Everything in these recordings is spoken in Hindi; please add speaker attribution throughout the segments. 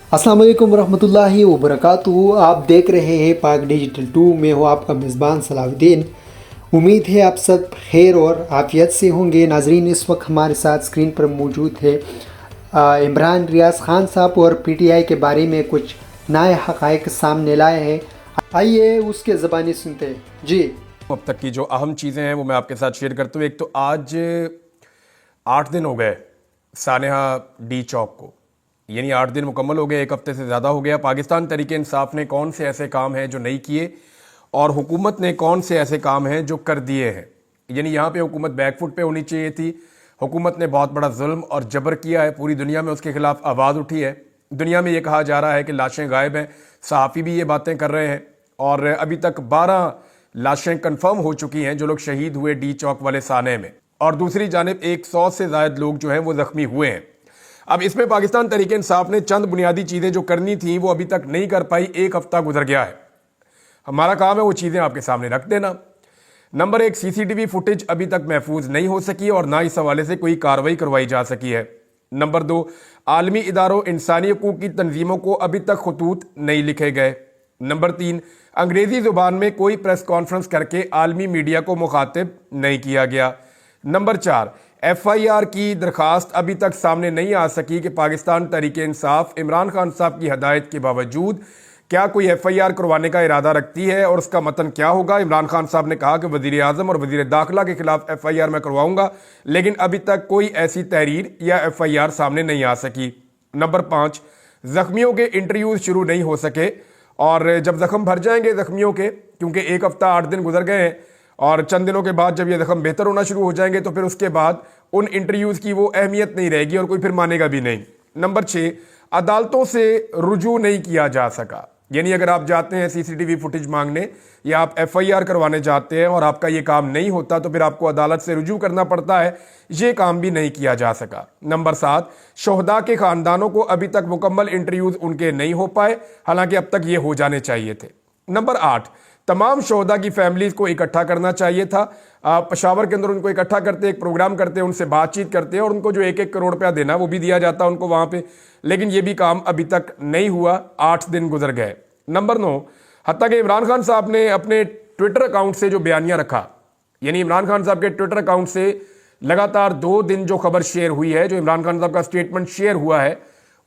Speaker 1: अस्सलाम वालेकुम रहमतुल्लाहि व बरकातुहू। आप देख रहे हैं पाक डिजिटल 2 में हूँ आपका मेज़बान सलाहुद्दीन। उम्मीद है आप सब खैर और आफियत से होंगे। नाजरीन, इस वक्त हमारे साथ स्क्रीन पर मौजूद है इमरान रियाज खान साहब और पीटीआई के बारे में कुछ नए हक़ाइक़ सामने लाए हैं। आइए उसके ज़बानी सुनते हैं जी।
Speaker 2: अब तक की जो अहम चीज़ें हैं वो मैं आपके साथ शेयर करता हूँ। एक तो आज 8 दिन हो गए सानेहा डी चौक को, यानी 8 दिन मुकम्मल हो गए, एक हफ्ते से ज़्यादा हो गया। पाकिस्तान तहरीक इंसाफ ने कौन से ऐसे काम हैं जो नहीं किए और हुकूमत ने कौन से ऐसे काम हैं जो कर दिए हैं। यानी यहाँ पे हुकूमत बैकफुट पे होनी चाहिए थी। हुकूमत ने बहुत बड़ा जुल्म और जबर किया है, पूरी दुनिया में उसके खिलाफ आवाज़ उठी है। दुनिया में ये कहा जा रहा है कि लाशें गायब हैं, सहाफ़ी भी ये बातें कर रहे हैं और अभी तक 12 लाशें कंफर्म हो चुकी हैं जो लोग शहीद हुए डी चौक वाले साने में, और दूसरी जानिब 100 से ज़ायद लोग जो हैं वो ज़ख्मी हुए हैं। अब इसमें पाकिस्तान तहरीक इंसाफ ने चंद बुनियादी चीज़ें जो करनी थी वो अभी तक नहीं कर पाई। एक हफ्ता गुजर गया है, हमारा काम है वो चीज़ें आपके सामने रख देना। नंबर 1, सीसीटीवी फुटेज अभी तक महफूज नहीं हो सकी और ना इस हवाले से कोई कार्रवाई करवाई जा सकी है। नंबर 2, आलमी इदारों इंसानी हकूक़ की तंजीमों को अभी तक खतूत नहीं लिखे गए। नंबर 3, अंग्रेज़ी ज़ुबान में कोई प्रेस कॉन्फ्रेंस करके आलमी मीडिया को मुखातिब नहीं किया गया। नंबर 4, FIR की दरखास्त अभी तक सामने नहीं आ सकी कि पाकिस्तान तहरीक इंसाफ इमरान खान साहब की हदायत के बावजूद क्या कोई FIR करवाने का इरादा रखती है और उसका मतन क्या होगा। इमरान खान साहब ने कहा कि वज़ीर आज़म और वज़ीर दाखिला के खिलाफ FIR मैं करवाऊंगा, लेकिन अभी तक कोई ऐसी तहरीर या FIR सामने नहीं आ सकी। नंबर 5, ज़ख्मियों के इंटरव्यूज़ शुरू नहीं हो सके और जब ज़ख्म भर जाएंगे ज़ख्मियों के, क्योंकि एक हफ्ता 8 दिन गुजर गए हैं और चंद दिनों के बाद जब ये ज़ख्म बेहतर होना शुरू हो जाएंगे तो फिर उसके बाद उन इंटरव्यूज़ की वो अहमियत नहीं रहेगी और कोई फिर मानेगा भी नहीं। नंबर 6, अदालतों से रुजू नहीं किया जा सका। यानी अगर आप जाते हैं CCTV फुटेज मांगने या आप FIR करवाने जाते हैं और आपका ये काम नहीं होता तो फिर आपको अदालत से रुजू करना पड़ता है, ये काम भी नहीं किया जा सका। नंबर 7, शोहदा के ख़ानदानों को अभी तक मुकम्मल इंटरव्यूज़ उनके नहीं हो पाए, हालांकि अब तक ये हो जाने चाहिए थे। नंबर 8, तमाम शोहदा की फैमिलीज़ को इकट्ठा करना चाहिए था। पेशावर के अंदर उनको इकट्ठा करते, एक प्रोग्राम करते, उनसे बातचीत करते और उनको जो 1-1 करोड़ रुपया देना वो भी दिया जाता उनको वहाँ पे, लेकिन ये भी काम अभी तक नहीं हुआ। 8 दिन गुजर गए। नंबर 9, हत्ता कि इमरान खान साहब ने अपने ट्विटर अकाउंट से जो बयानिया रखा, यानी इमरान खान साहब के ट्विटर अकाउंट से लगातार 2 दिन जो खबर शेयर हुई है, जो इमरान खान साहब का स्टेटमेंट शेयर हुआ है,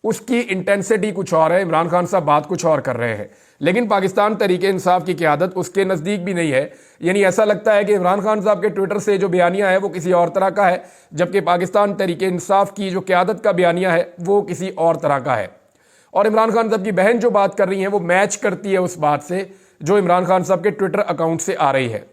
Speaker 2: उसकी इंटेंसिटी कुछ और है। इमरान खान साहब बात कुछ और कर रहे हैं, लेकिन पाकिस्तान तहरीक इंसाफ की क़यादत उसके नज़दीक भी नहीं है। यानी ऐसा लगता है कि इमरान खान साहब के ट्विटर से जो बयानिया है वो किसी और तरह का है, जबकि पाकिस्तान तहरीक इंसाफ की जो क़यादत का बयानिया है वो किसी और तरह का है। और इमरान खान साहब की बहन जो बात कर रही है वो मैच करती है उस बात से जो इमरान खान साहब के ट्विटर अकाउंट से आ रही है।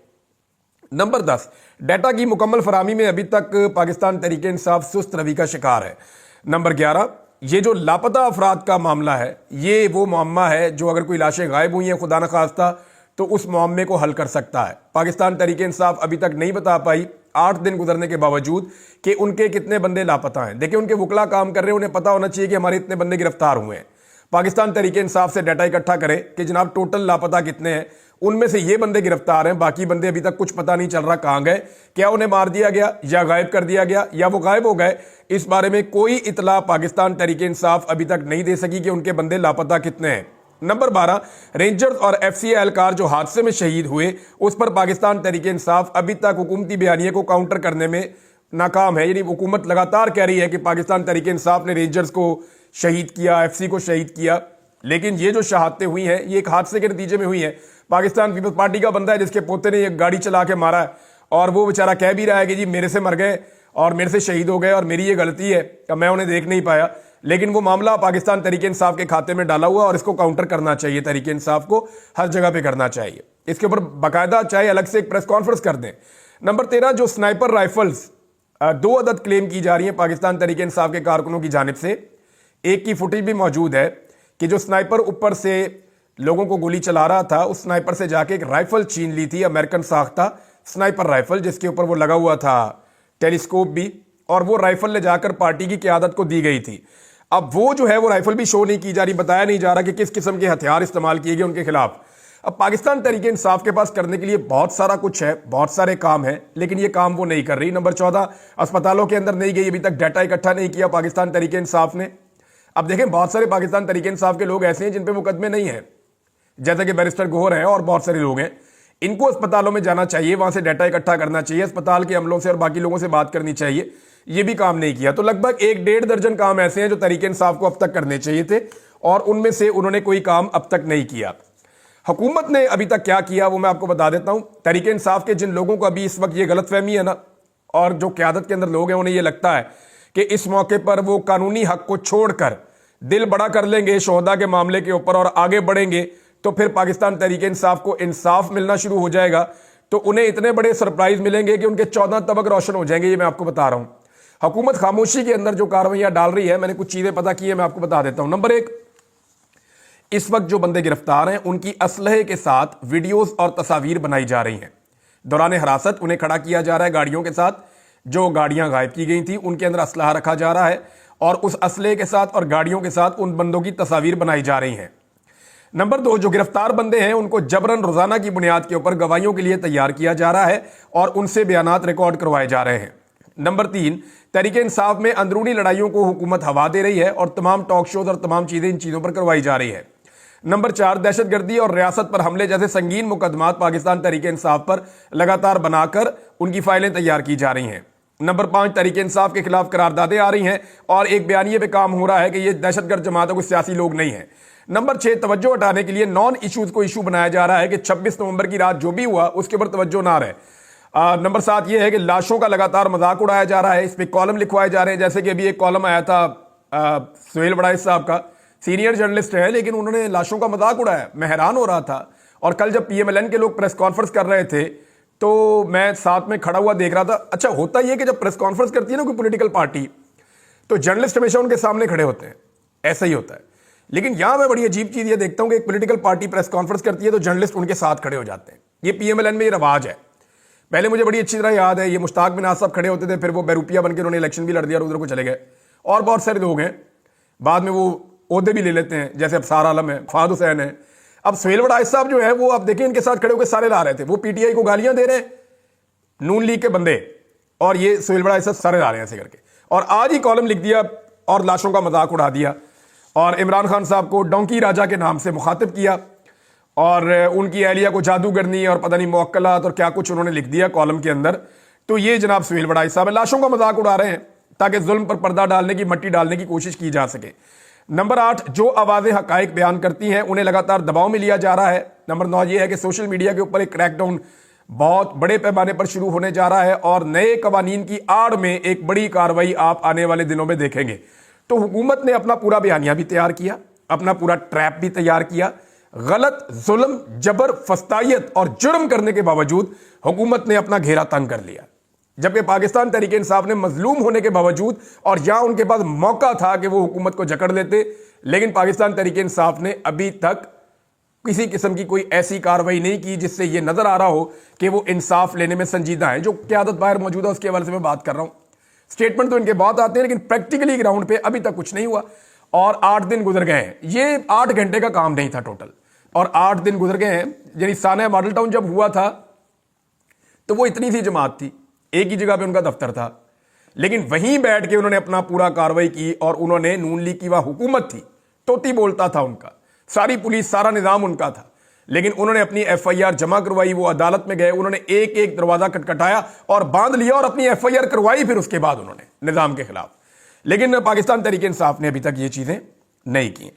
Speaker 2: नंबर 10, डाटा की मुकम्मल फरामी में अभी तक पाकिस्तान तहरीक इंसाफ सुस्त रवि का शिकार है। नंबर 11, ये जो लापता अफराद का मामला है, ये वो मामला है जो अगर कोई लाशें गायब हुई हैं खुदा न खास्ता तो उस मामले को हल कर सकता है। पाकिस्तान तहरीक इंसाफ अभी तक नहीं बता पाई 8 दिन गुजरने के बावजूद कि उनके कितने बंदे लापता हैं। देखिए, उनके वकला काम कर रहे हैं, उन्हें पता होना चाहिए कि हमारे इतने बंदे गिरफ्तार हुए हैं। पाकिस्तान तहरीक इंसाफ से डाटा इकट्ठा करें कि जनाब टोटल लापता कितने हैं, उनमें से ये बंदे गिरफ्तार हैं, बाकी बंदे अभी तक कुछ पता नहीं चल रहा कहाँ गए, क्या उन्हें मार दिया गया या गायब कर दिया गया या वो गायब हो गए। इस बारे में कोई इतला पाकिस्तान तहरीक इंसाफ अभी तक नहीं दे सकी कि उनके बंदे लापता कितने हैं। नंबर 12, रेंजर्स और FCA एहलकार जो हादसे में शहीद हुए उस पर पाकिस्तान तहरीक इंसाफ अभी तक हुकूमती बयानिए को काउंटर करने में नाकाम है। यानी हुकूमत लगातार कह रही है कि पाकिस्तान तहरीक इंसाफ ने रेंजर्स को शहीद किया, FC को शहीद किया, लेकिन ये जो शहादतें हुई हैं ये एक हादसे के नतीजे में हुई हैं। पाकिस्तान पीपल्स पार्टी का बंदा है जिसके पोते ने एक गाड़ी चला के मारा है और वो बेचारा कह भी रहा है कि जी मेरे से मर गए और मेरे से शहीद हो गए और मेरी ये गलती है कि मैं उन्हें देख नहीं पाया, लेकिन वो मामला पाकिस्तान तहरीक इंसाफ के खाते में डाला हुआ और इसको काउंटर करना चाहिए। तहरीक इंसाफ को हर जगह पे करना चाहिए, इसके ऊपर बाकायदा चाहे अलग से एक प्रेस कॉन्फ्रेंस कर दें। नंबर 13, जो स्नाइपर राइफल्स 2 अदद क्लेम की जा रही है पाकिस्तान तहरीक इंसाफ के कारकुनों की जानिब से, एक की फुटेज भी मौजूद है कि जो स्नाइपर ऊपर से लोगों को गोली चला रहा था उस स्नाइपर से जाके एक राइफल छीन ली थी, अमेरिकन साख्ता स्नाइपर राइफल, जिसके ऊपर वो लगा हुआ था टेलीस्कोप भी, और वो राइफल ले जाकर पार्टी की क़यादत को दी गई थी। अब वो जो है वो राइफल भी शो नहीं की जा रही, बताया नहीं जा रहा कि किस किस्म के हथियार इस्तेमाल किए गए उनके खिलाफ। अब पाकिस्तान तहरीक इंसाफ के पास करने के लिए बहुत सारा कुछ है, बहुत सारे काम हैं, लेकिन ये काम वो नहीं कर रही। नंबर 14, अस्पतालों के अंदर नहीं गई, अभी तक डाटा इकट्ठा नहीं किया पाकिस्तान तहरीक इंसाफ ने। अब देखें, बहुत सारे पाकिस्तान तरीके इंसाफ के लोग ऐसे हैं जिन पे मुकदमे नहीं है, जैसे कि बैरिस्टर गोहर हैं और बहुत सारे लोग हैं। इनको अस्पतालों में जाना चाहिए, वहां से डाटा इकट्ठा करना चाहिए, अस्पताल के अमलों से और बाकी लोगों से बात करनी चाहिए। ये भी काम नहीं किया। तो लगभग 1-1.5 दर्जन काम ऐसे हैं जो तरीके इंसाफ को अब तक करने चाहिए थे और उनमें से उन्होंने कोई काम अब तक नहीं किया। हुकूमत ने अभी तक क्या किया वो मैं आपको बता देता हूं। तरीके इंसाफ के जिन लोगों को अभी इस वक्त ये गलतफहमी है ना, और जो क्यादत के अंदर लोग हैं, उन्हें ये लगता है कि इस मौके पर वो कानूनी हक को छोड़कर दिल बड़ा कर लेंगे शोहदा के मामले के ऊपर और आगे बढ़ेंगे, तो फिर पाकिस्तान तरीके इंसाफ को इंसाफ मिलना शुरू हो जाएगा। तो उन्हें इतने बड़े सरप्राइज मिलेंगे कि उनके 14 तबक रोशन हो जाएंगे। ये मैं आपको बता रहा हूं। हुकूमत खामोशी के अंदर जो कार्रवाइयां डाल रही है, मैंने कुछ चीजें पता की है, मैं आपको बता देता हूं। नंबर 1, इस वक्त जो बंदे गिरफ्तार हैं उनकी असलहे के साथ वीडियोस और तस्वीर बनाई जा रही हैं। दौरान हिरासत उन्हें खड़ा किया जा रहा है गाड़ियों के साथ। जो गाड़ियां गायब की गई थी उनके अंदर असलहा रखा जा रहा है और उस असलहे के साथ और गाड़ियों के साथ उन बंदों की तस्वीर बनाई जा रही हैं। नंबर 2, जो गिरफ्तार बंदे हैं उनको जबरन रोजाना की बुनियाद के ऊपर गवाहियों के लिए तैयार किया जा रहा है और उनसे बयानात रिकॉर्ड करवाए जा रहे हैं। नंबर 3, तरीके इंसाफ में अंदरूनी लड़ाइयों को हुकूमत हवा दे रही है और तमाम टॉक शोज और तमाम चीजें इन चीजों पर करवाई जा रही है। नंबर 4, दहशतगर्दी और रियासत पर हमले जैसे संगीन मुकदमात पाकिस्तान तरीके इंसाफ पर लगातार बनाकर उनकी फाइलें तैयार की जा रही हैं। नंबर 5, तरीके इंसाफ के खिलाफ करारदादें आ रही हैं और एक बयानिए पे काम हो रहा है कि ये दहशतगर्द जमात कोई सियासी लोग नहीं है। नंबर 6, तवज्जो हटाने के लिए नॉन इश्यूज को इशू बनाया जा रहा है कि 26 नवंबर की रात जो भी हुआ उसके ऊपर तवज्जो ना रहे। नंबर 7 ये है कि लाशों का लगातार मजाक उड़ाया जा रहा है। इस पर कॉलम लिखवाए जा रहे हैं, जैसे कि अभी एक कॉलम आया था सुहेल बड़ाइश साहब का, सीनियर जर्नलिस्ट है लेकिन उन्होंने लाशों का मजाक उड़ाया। मैं हैरान हो रहा था। और कल जब PMLN के लोग प्रेस कॉन्फ्रेंस कर रहे थे तो मैं साथ में खड़ा हुआ देख रहा था। अच्छा, होता यह कि जब प्रेस कॉन्फ्रेंस करती है ना कोई पॉलिटिकल पार्टी, तो जर्नलिस्ट हमेशा उनके सामने खड़े होते हैं, ऐसा ही होता है। लेकिन यहां मैं बड़ी अजीब चीज ये देखता हूं कि एक पॉलिटिकल पार्टी प्रेस कॉन्फ्रेंस करती है तो जर्नलिस्ट उनके साथ खड़े हो जाते हैं। ये PMLN में ये रवाज है। पहले मुझे बड़ी अच्छी तरह याद है, ये मुश्ताक बिन आसफ खड़े होते थे, फिर वो बैरूपिया बनकर उन्होंने इलेक्शन भी लड़ दिया और उधर को चले गए। और बहुत सारे लोग हैं बाद में वो ओहदे भी ले लेते हैं, जैसे अब सारा आलम है, फहद हुसैन है। अब सुहेल बड़ाइश साहब जो है वो आप देखें इनके साथ खड़े होकर सारे ला रहे थे। वो PTI को गालियां दे रहे हैं, नून लीग के बंदे, और ये सुहेल बड़ाइश साहब सारे ला रहे हैं ऐसे करके। और आज ही कॉलम लिख दिया और लाशों का मजाक उड़ा दिया और इमरान खान साहब को डोंकी राजा के नाम से मुखातिब किया और उनकी एहलिया को जादूगरनी और पता नहीं मुअक्कलात और क्या कुछ उन्होंने लिख दिया कॉलम के अंदर। तो ये जनाब सुहेल बड़ाइश साहब लाशों का मजाक उड़ा रहे हैं ताकि जुल्म पर पर्दा डालने की, मट्टी डालने की कोशिश की जा सके। नंबर 8, जो आवाजें हकाइक बयान करती हैं उन्हें लगातार दबाव में लिया जा रहा है। नंबर 9 यह है कि सोशल मीडिया के ऊपर एक क्रैकडाउन बहुत बड़े पैमाने पर शुरू होने जा रहा है और नए कवानीन की आड़ में एक बड़ी कार्रवाई आप आने वाले दिनों में देखेंगे। तो हुकूमत ने अपना पूरा बयानिया भी तैयार किया, अपना पूरा ट्रैप भी तैयार किया। गलत, जुल्म, जबर, फस्तायत और जुर्म करने के बावजूद हुकूमत ने अपना घेरा तंग कर लिया, जबकि पाकिस्तान तरीके इंसाफ ने मजलूम होने के बावजूद और जहां उनके पास मौका था कि वो हुकूमत को जकड़ लेते, लेकिन पाकिस्तान तरीके इंसाफ ने अभी तक किसी किस्म की कोई ऐसी कार्रवाई नहीं की जिससे यह नजर आ रहा हो कि वो इंसाफ लेने में संजीदा है। जो क्यादत बाहर मौजूद है उसके हवाले से मैं बात कर रहा हूं। स्टेटमेंट तो इनके बहुत आते हैं लेकिन प्रैक्टिकली ग्राउंड पे अभी तक कुछ नहीं हुआ और 8 दिन गुजर गए हैं। ये 8 घंटे का काम नहीं था टोटल और 8 दिन गुजर गए हैं। यानी सानिया मॉडल टाउन जब हुआ था तो वो इतनी सी जमात थी, एक ही जगह पे उनका दफ्तर था, लेकिन वहीं बैठ के उन्होंने अपना पूरा कार्रवाई की और उन्होंने नून लीग की वह हुकूमत थी, तोती बोलता था उनका, सारी पुलिस, सारा निजाम उनका था, लेकिन उन्होंने अपनी FIR जमा करवाई। वो अदालत में गए, उन्होंने एक एक दरवाजा खटखटाया और बांध लिया और अपनी FIR करवाई फिर उसके बाद उन्होंने निजाम के खिलाफ। लेकिन पाकिस्तान तरीके इंसाफ ने अभी तक ये चीजें नहीं की।